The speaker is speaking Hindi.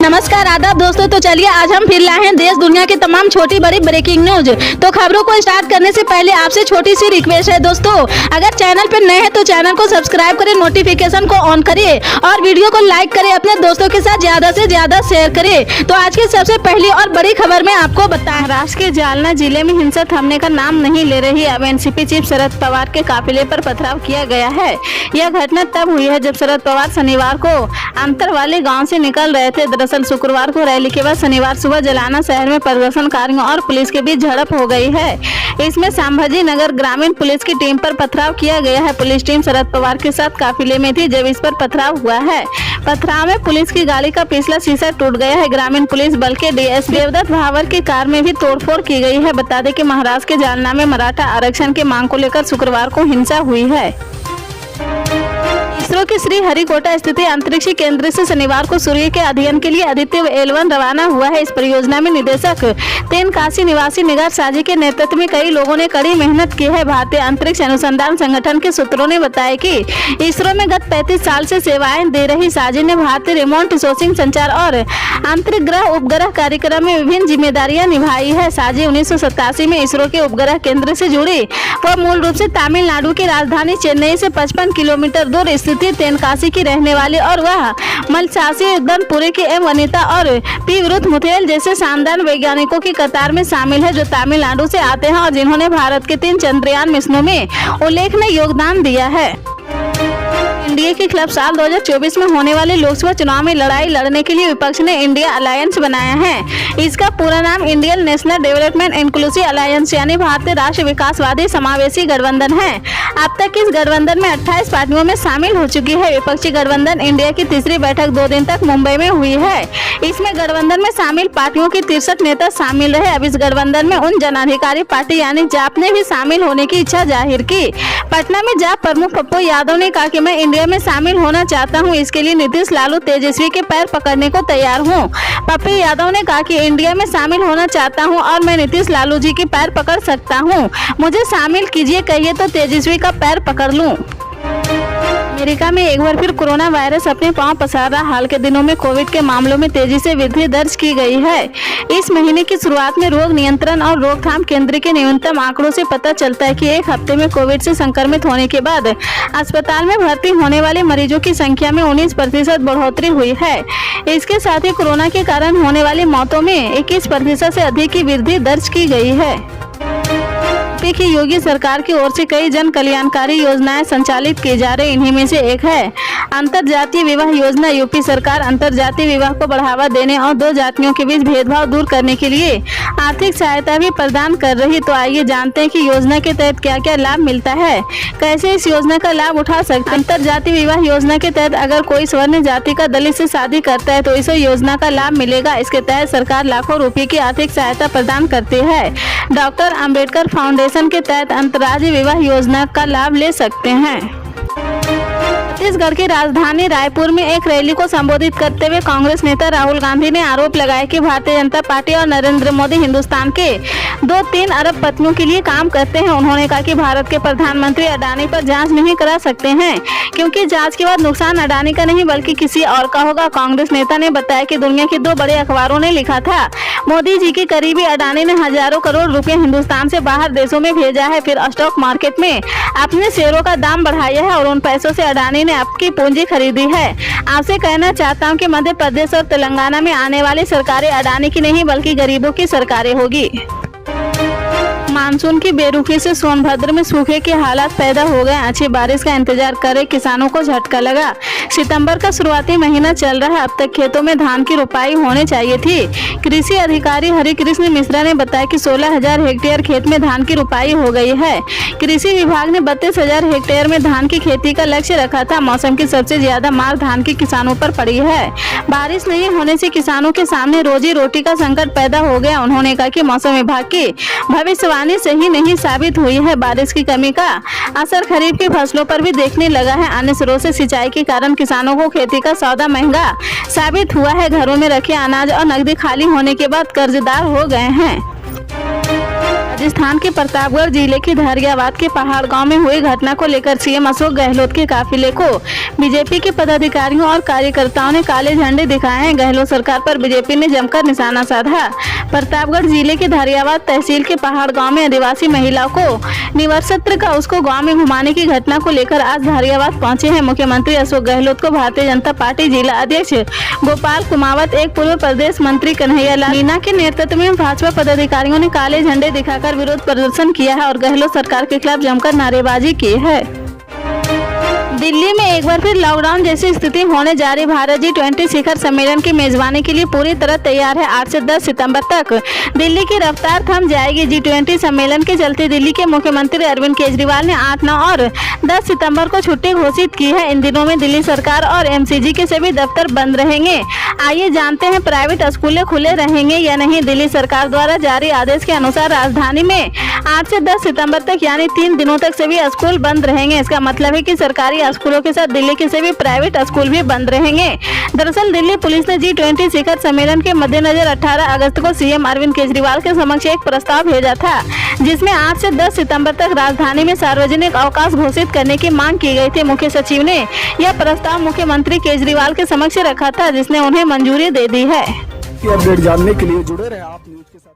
नमस्कार आदाब दोस्तों। तो चलिए आज हम फिर लाए हैं देश दुनिया की तमाम छोटी बड़ी ब्रेकिंग न्यूज। तो खबरों को स्टार्ट करने से पहले आपसे छोटी सी रिक्वेस्ट है दोस्तों, अगर चैनल पर नए हैं तो चैनल को सब्सक्राइब करें, नोटिफिकेशन को ऑन करें और वीडियो को लाइक करें, अपने दोस्तों के साथ ज्यादा से ज्यादा शेयर करें। तो आज की सबसे पहली और बड़ी खबर में आपको बताएं, महाराष्ट्र के जालना जिले में हिंसा थमने का नाम नहीं ले रही। अब एनसीपी चीफ शरद पवार के काफिले पर पथराव किया गया है। यह घटना तब हुई है जब शरद पवार शनिवार को अंतर वाले गाँव से निकल रहे थे। दरअसल शुक्रवार को रैली के बाद शनिवार सुबह जालना शहर में प्रदर्शनकारियों और पुलिस के बीच झड़प हो गई है। इसमें संभाजी नगर ग्रामीण पुलिस की टीम पर पथराव किया गया है। पुलिस टीम शरद पवार के साथ काफिले में थी जब इस पर पथराव हुआ है। पथराव में पुलिस की गाड़ी का पिछला शीशा टूट गया है। ग्रामीण पुलिस बल के डीएस देवदत्त भावर की कार में भी तोड़फोड़ की गई है। बता दें कि महाराष्ट्र के जालना में मराठा आरक्षण की मांग को लेकर शुक्रवार को हिंसा हुई है। इसरो के श्रीहरिकोटा स्थित अंतरिक्ष केंद्र से शनिवार को सूर्य के अध्ययन के लिए आदित्य L1 रवाना हुआ है। इस परियोजना में निदेशक तेनकाशी निवासी निगार साजी के नेतृत्व में कई लोगों ने कड़ी मेहनत की है। भारतीय अंतरिक्ष अनुसंधान संगठन के सूत्रों ने बताया कि इसरो में गत 35 साल से सेवाएं दे रही साजी ने भारतीय रिमोट सोर्सिंग, संचार और अंतरिग्रह उपग्रह कार्यक्रम में विभिन्न जिम्मेदारियां निभाई है। साजी 1987 में इसरो के उपग्रह केंद्र से जुड़ी। वह मूल रूप से तमिलनाडु की राजधानी चेन्नई से 55 किलोमीटर दूर स्थित तेनकाशी की रहने वाली और वह मलसासी दनपुरी के एम वनिता और पी विरुद्ध मुथेल जैसे शानदार वैज्ञानिकों की कतार में शामिल है जो तमिलनाडु से आते हैं और जिन्होंने भारत के 3 चंद्रयान मिशनों में उल्लेखनीय योगदान दिया है। एनडीए के खिलाफ साल 2024 में होने वाले लोकसभा चुनाव में लड़ाई लड़ने के लिए विपक्ष ने इंडिया अलायंस बनाया है। इसका पूरा नाम Indian national development inclusive alliance यानी भारतीय राष्ट्र विकासवादी समावेशी गठबंधन है। अब तक इस गठबंधन में 28 पार्टियों में शामिल हो चुकी है। विपक्षी गठबंधन इंडिया की तीसरी बैठक 2 दिन तक मुंबई में हुई है। इसमें गठबंधन में शामिल पार्टियों के 63 नेता शामिल रहे। अब इस गठबंधन में उन जन अधिकारी पार्टी यानी जाप ने भी शामिल होने की इच्छा जाहिर की। पटना में जाप प्रमुख पप्पू यादव ने कहा कि मैं इंडिया में शामिल होना चाहता हूं, इसके लिए नीतीश लालू तेजस्वी के पैर पकड़ने को तैयार हूं। पप्पू यादव ने कहा कि इंडिया में शामिल होना चाहता हूं और मैं नीतीश लालू जी के पैर पकड़ सकता हूं। मुझे शामिल कीजिए, कहिए तो तेजस्वी का पैर पकड़ लूं। अमेरिका में एक बार फिर कोरोना वायरस अपने पांव पसार रहा। हाल के दिनों में कोविड के मामलों में तेजी से वृद्धि दर्ज की गई है। इस महीने की शुरुआत में रोग नियंत्रण और रोकथाम केंद्र के न्यूनतम आंकड़ों से पता चलता है कि एक हफ्ते में कोविड से संक्रमित होने के बाद अस्पताल में भर्ती होने वाले मरीजों की संख्या में 19% बढ़ोतरी हुई है। इसके साथ ही कोरोना के कारण होने वाली मौतों में 21% से अधिक की वृद्धि दर्ज की गई है। की योगी सरकार की ओर से कई जन कल्याणकारी योजनाएं संचालित की जा रही। इन्हीं में से एक है अंतरजातीय विवाह योजना। यूपी सरकार अंतरजातीय विवाह को बढ़ावा देने और 2 जातियों के बीच भेदभाव दूर करने के लिए आर्थिक सहायता भी प्रदान कर रही। तो आइए जानते हैं कि योजना के तहत क्या क्या लाभ मिलता है, कैसे इस योजना का लाभ उठा सकते हैं। अंतरजातीय विवाह योजना के तहत अगर कोई स्वर्ण जाति का दलित से शादी करता है तो इसे योजना का लाभ मिलेगा। इसके तहत सरकार लाखों रुपए की आर्थिक सहायता प्रदान करती है। डॉक्टर अंबेडकर फाउंडेशन के तहत अंतर्राज्यीय विवाह योजना का लाभ ले सकते हैं। छत्तीसगढ़ की राजधानी रायपुर में एक रैली को संबोधित करते हुए कांग्रेस नेता राहुल गांधी ने आरोप लगाया कि भारतीय जनता पार्टी और नरेंद्र मोदी हिंदुस्तान के 2-3 अरब पत्नियों के लिए काम करते हैं। उन्होंने कहा कि भारत के प्रधानमंत्री अडानी पर जांच नहीं करा सकते हैं क्योंकि जांच के बाद नुकसान अडानी का नहीं बल्कि किसी और का होगा। कांग्रेस नेता ने बताया कि दुनिया के 2 बड़े अखबारों ने लिखा था मोदी जी के करीबी अडानी ने हजारों करोड़ रुपए हिंदुस्तान से बाहर देशों में भेजा है, फिर स्टॉक मार्केट में अपने शेयरों का दाम बढ़ाया है और उन पैसों से अडानी ने आपकी पूंजी खरीदी है। आपसे कहना चाहता हूं कि मध्य प्रदेश और तेलंगाना में आने वाली सरकारें अडानी की नहीं बल्कि गरीबों की सरकारें होगी। मानसून की बेरुखी से सोनभद्र में सूखे के हालात पैदा हो गए। अच्छी बारिश का इंतजार कर रहे किसानों को झटका लगा। सितंबर का शुरुआती महीना चल रहा है, अब तक खेतों में धान की रोपाई होने चाहिए थी। कृषि अधिकारी हरिकृष्ण मिश्रा ने बताया कि 16,000 हेक्टेयर खेत में धान की रोपाई हो गई है। कृषि विभाग ने 32,000 हेक्टेयर में धान की खेती का लक्ष्य रखा था। मौसम की सबसे ज्यादा मार धान के किसानों पर पड़ी है। बारिश नहीं होने से किसानों के सामने रोजी रोटी का संकट पैदा हो गया। उन्होंने कहा कि मौसम विभाग की भविष्यवाणी सही नहीं साबित हुई है। बारिश की कमी का असर खरीफ की फसलों पर भी देखने लगा है। अन्य स्रोत से सिंचाई के कारण किसानों को खेती का सौदा महंगा साबित हुआ है। घरों में रखे अनाज और नकदी खाली होने के बाद कर्जदार हो गए हैं। राजस्थान के प्रतापगढ़ जिले के धैर्याबाद के पहाड़ गांव में हुई घटना को लेकर सीएम अशोक गहलोत के काफिले को बीजेपी के पदाधिकारियों और कार्यकर्ताओं ने काले झंडे दिखाए हैं। गहलोत सरकार पर बीजेपी ने जमकर निशाना साधा। प्रतापगढ़ जिले के धैर्याबाद तहसील के पहाड़ गांव में आदिवासी महिलाओं को निवर्सत्र का उसको गांव में घुमाने की घटना को लेकर आज धैर्याबाद पहुंचे हैं। मुख्यमंत्री अशोक गहलोत को भारतीय जनता पार्टी जिला अध्यक्ष गोपाल कुमावत, एक पूर्व प्रदेश मंत्री कन्हैया लाल मीणा के नेतृत्व में भाजपा पदाधिकारियों ने काले झंडे दिखाकर विरोध प्रदर्शन किया है और गहलोत सरकार के खिलाफ जमकर नारेबाजी की है। दिल्ली में एक बार फिर लॉकडाउन जैसी स्थिति होने जा रही। भारत G20 शिखर सम्मेलन की मेजबानी के लिए पूरी तरह तैयार है। 8 से 10 सितंबर तक दिल्ली की रफ्तार थम जाएगी। G20 सम्मेलन के चलते दिल्ली के मुख्यमंत्री अरविंद केजरीवाल ने 8, 9 और 10 सितंबर को छुट्टी घोषित की है। इन दिनों में दिल्ली सरकार और MCG के सभी दफ्तर बंद रहेंगे। आइए जानते हैं प्राइवेट स्कूलें खुले रहेंगे या नहीं। दिल्ली सरकार द्वारा जारी आदेश के अनुसार राजधानी में 8 से 10 सितंबर तक यानी 3 दिनों तक सभी स्कूल बंद रहेंगे। इसका मतलब है कि सरकारी स्कूलों के साथ दिल्ली के सभी प्राइवेट स्कूल भी बंद रहेंगे। दरअसल दिल्ली पुलिस ने G20 शिखर सम्मेलन के मद्देनजर 18 अगस्त को सीएम अरविंद केजरीवाल के समक्ष एक प्रस्ताव भेजा था, जिसमें 8 से 10 सितंबर तक राजधानी में सार्वजनिक अवकाश घोषित करने की मांग की गई थी। मुख्य सचिव ने यह प्रस्ताव मुख्यमंत्री केजरीवाल के समक्ष रखा था, जिसने उन्हें मंजूरी दे दी है। अपडेट जानने के लिए जुड़े रहे आप न्यूज के साथ।